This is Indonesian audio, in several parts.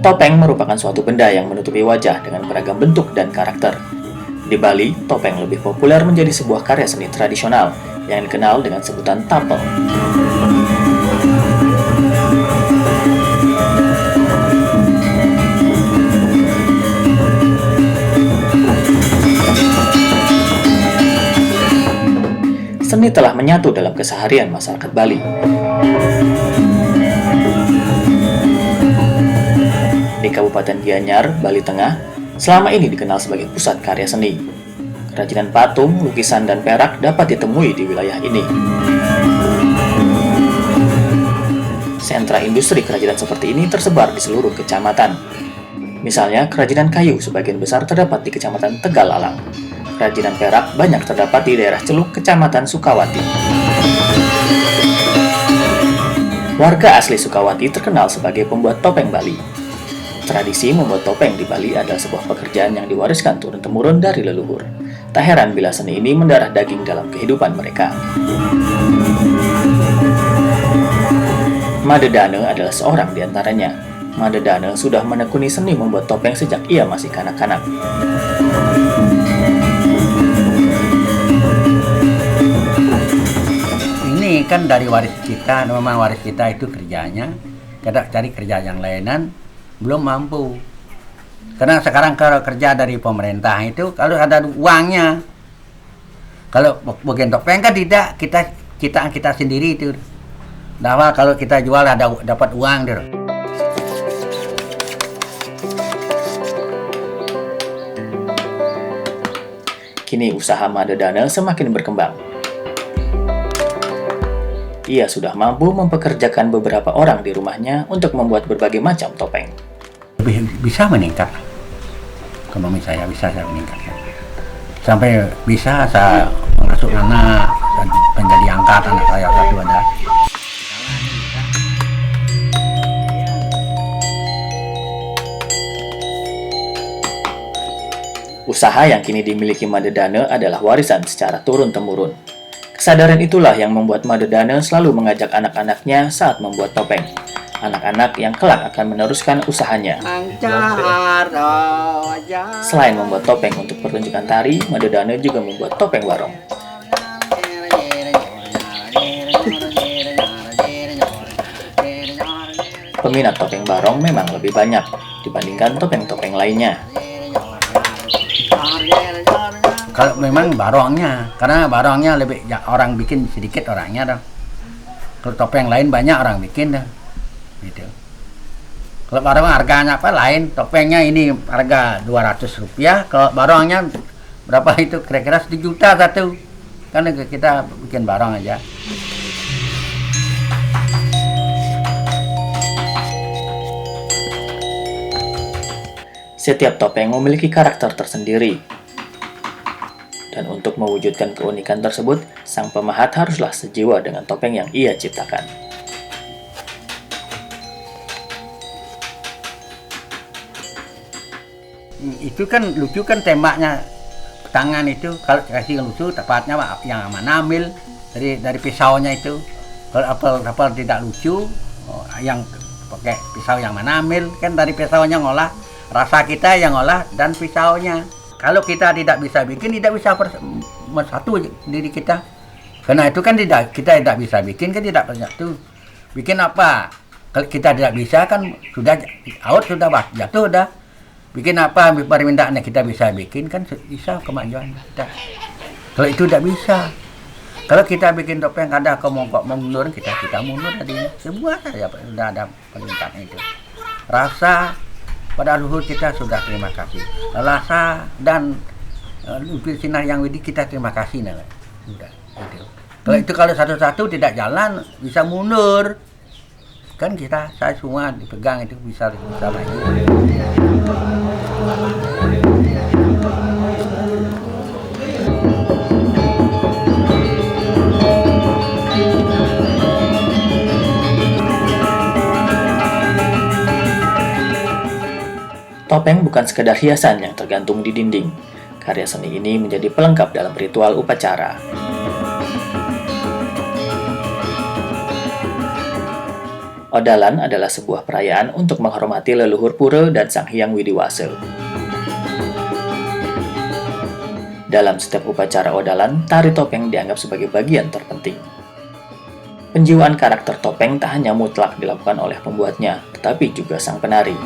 Topeng merupakan suatu benda yang menutupi wajah dengan beragam bentuk dan karakter. Di Bali, topeng lebih populer menjadi sebuah karya seni tradisional yang dikenal dengan sebutan tapel. Seni telah menyatu dalam keseharian masyarakat Bali. Di Kabupaten Gianyar, Bali Tengah, selama ini dikenal sebagai pusat karya seni. Kerajinan patung, lukisan, dan perak dapat ditemui di wilayah ini. Sentra industri kerajinan seperti ini tersebar di seluruh kecamatan. Misalnya, kerajinan kayu sebagian besar terdapat di Kecamatan Tegal Alang. Kerajinan perak banyak terdapat di daerah Celuk, Kecamatan Sukawati. Warga asli Sukawati terkenal sebagai pembuat topeng Bali. Tradisi membuat topeng di Bali adalah sebuah pekerjaan yang diwariskan turun-temurun dari leluhur. Tak heran bila seni ini mendarah daging dalam kehidupan mereka. Madedane adalah seorang di antaranya. Madedane sudah menekuni seni membuat topeng sejak ia masih kanak-kanak. Ini kan dari waris kita, memang waris kita itu kerjanya. Kita cari kerja yang lainan, belum mampu. Karena sekarang kalau kerja dari pemerintah itu kalau ada uangnya. Kalau bagian topeng kan tidak, kita sendiri itu. Bahwa kalau kita jual ada dapat uang gitu. Kini usaha Madedane semakin berkembang. Ia sudah mampu mempekerjakan beberapa orang di rumahnya untuk membuat berbagai macam topeng. Bisa meningkat, ekonomi saya bisa saya meningkatkan sampai bisa saya mengasuh anak dan menjadi angkat anak saya satu ada. Usaha yang kini dimiliki Madedane adalah warisan secara turun-temurun. Kesadaran itulah yang membuat Madedane selalu mengajak anak-anaknya saat membuat topeng. Anak-anak yang kelak akan meneruskan usahanya. Selain membuat topeng untuk pertunjukan tari, Madedane juga membuat topeng barong. Peminat topeng barong memang lebih banyak dibandingkan topeng-topeng lainnya. Kalau memang barongnya, karena barongnya lebih ya, orang bikin sedikit orangnya dah. Kalau topeng lain banyak orang bikin dah. Gitu. Kalau barong harganya apa lain, topengnya ini harga Rp200, kalau barongnya berapa itu kira-kira 1 juta satu. Kan kita bikin barong aja. Setiap topeng memiliki karakter tersendiri. Dan untuk mewujudkan keunikan tersebut, sang pemahat haruslah sejiwa dengan topeng yang ia ciptakan. Itu kan lucu kan tembaknya tangan itu, kalau kasih lucu tepatnya yang mana ambil dari pisaunya itu. Kalau apel tidak lucu, yang pakai pisau yang mana ambil kan dari pisaunya ngolah, rasa kita yang ngolah dan pisaunya. Kalau kita tidak bisa bikin, tidak bisa bersatu diri kita. Karena itu kan kita tidak bisa bikin kan tidak bersatu. Bikin apa? Kalau kita tidak bisa kan sudah out sudah jatuh dah. Bikin apa permintaannya kita bisa bikin kan bisa kemajuan kita. Kalau itu tidak bisa. Kalau kita bikin topeng ada kemongkok mundur kita mundur tadi. Semua saja sudah ada permintaan itu. Rasa pada luhur kita sudah terima kasih. Rasa dan Lupil Sinar Yang Widi kita terima kasih nah. Sudah itu. Kalau itu kalau satu-satu tidak jalan bisa mundur. Kan saya semua dipegang itu bisa lagi. Topeng bukan sekedar hiasan yang tergantung di dinding. Karya seni ini menjadi pelengkap dalam ritual upacara. Odalan adalah sebuah perayaan untuk menghormati leluhur pura dan Sang Hyang Widiwasa. Dalam setiap upacara odalan, tari topeng dianggap sebagai bagian terpenting. Penjiwaan karakter topeng tak hanya mutlak dilakukan oleh pembuatnya, tetapi juga sang penari.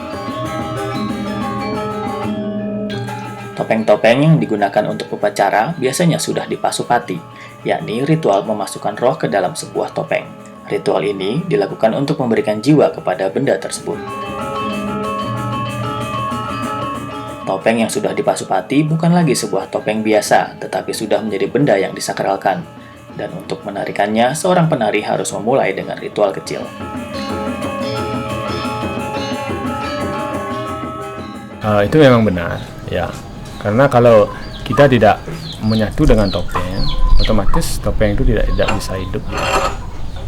Topeng-topeng yang digunakan untuk upacara biasanya sudah dipasupati, yakni ritual memasukkan roh ke dalam sebuah topeng. Ritual ini dilakukan untuk memberikan jiwa kepada benda tersebut. Topeng yang sudah dipasupati bukan lagi sebuah topeng biasa, tetapi sudah menjadi benda yang disakralkan. Dan untuk menarikannya, seorang penari harus memulai dengan ritual kecil. Itu memang benar, ya. Karena kalau kita tidak menyatu dengan topeng, otomatis topeng itu tidak bisa hidup.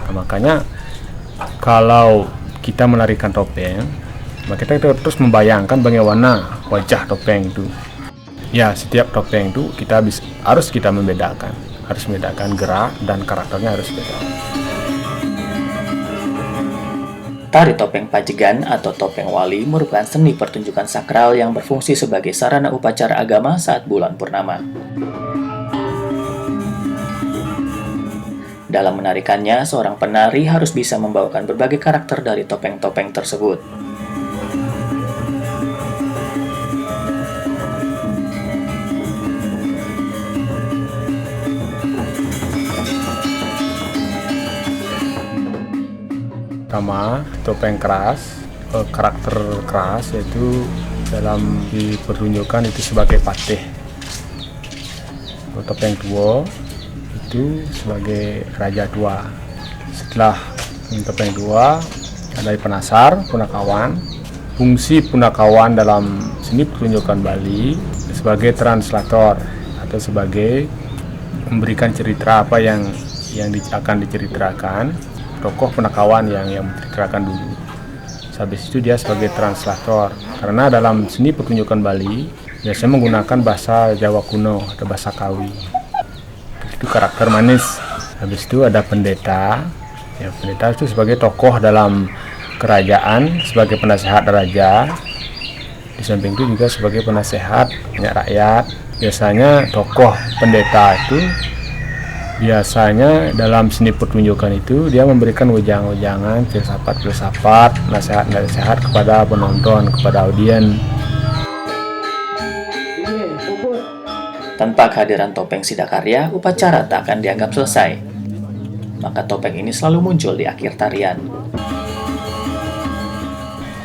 Nah, makanya kalau kita menarikan topeng, maka kita terus membayangkan bagaimana wajah topeng itu. Ya, setiap topeng itu harus kita membedakan gerak dan karakternya harus beda. Tari topeng Pajegan atau topeng wali merupakan seni pertunjukan sakral yang berfungsi sebagai sarana upacara agama saat bulan purnama. Dalam menarikannya, seorang penari harus bisa membawakan berbagai karakter dari topeng-topeng tersebut. Pertama, topeng keras, karakter keras yaitu dalam dipertunjukkan itu sebagai patih. Topeng tua itu sebagai raja tua. Setelah topeng tua ada penasar, punakawan. Fungsi punakawan dalam seni pertunjukan Bali sebagai translator atau sebagai memberikan cerita apa yang akan diceritakan tokoh punakawan yang menceritakan dulu. Habis itu dia sebagai translator karena dalam seni pertunjukan Bali biasanya menggunakan bahasa Jawa kuno atau bahasa Kawi. Itu karakter manis. Habis itu ada pendeta. Ya, pendeta itu sebagai tokoh dalam kerajaan, sebagai penasehat raja. Di samping itu juga sebagai penasehat banyak rakyat. Biasanya tokoh pendeta itu biasanya dalam seni pertunjukan itu dia memberikan wejangan-wejangan, filsafat-filsafat, nasihat-nasihat kepada penonton, kepada audiens. Tanpa kehadiran topeng Sidakarya, upacara tak akan dianggap selesai. Maka topeng ini selalu muncul di akhir tarian.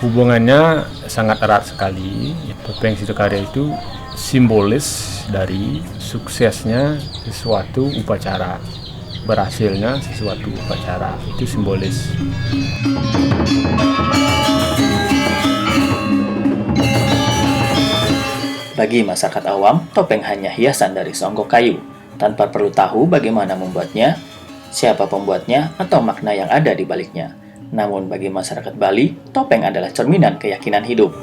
Hubungannya sangat erat sekali. Topeng Sidakarya itu simbolis dari suksesnya sesuatu upacara, berhasilnya sesuatu upacara, itu simbolis. Bagi masyarakat awam, topeng hanya hiasan dari seonggok kayu, tanpa perlu tahu bagaimana membuatnya, siapa pembuatnya, atau makna yang ada di baliknya. Namun bagi masyarakat Bali, topeng adalah cerminan keyakinan hidup.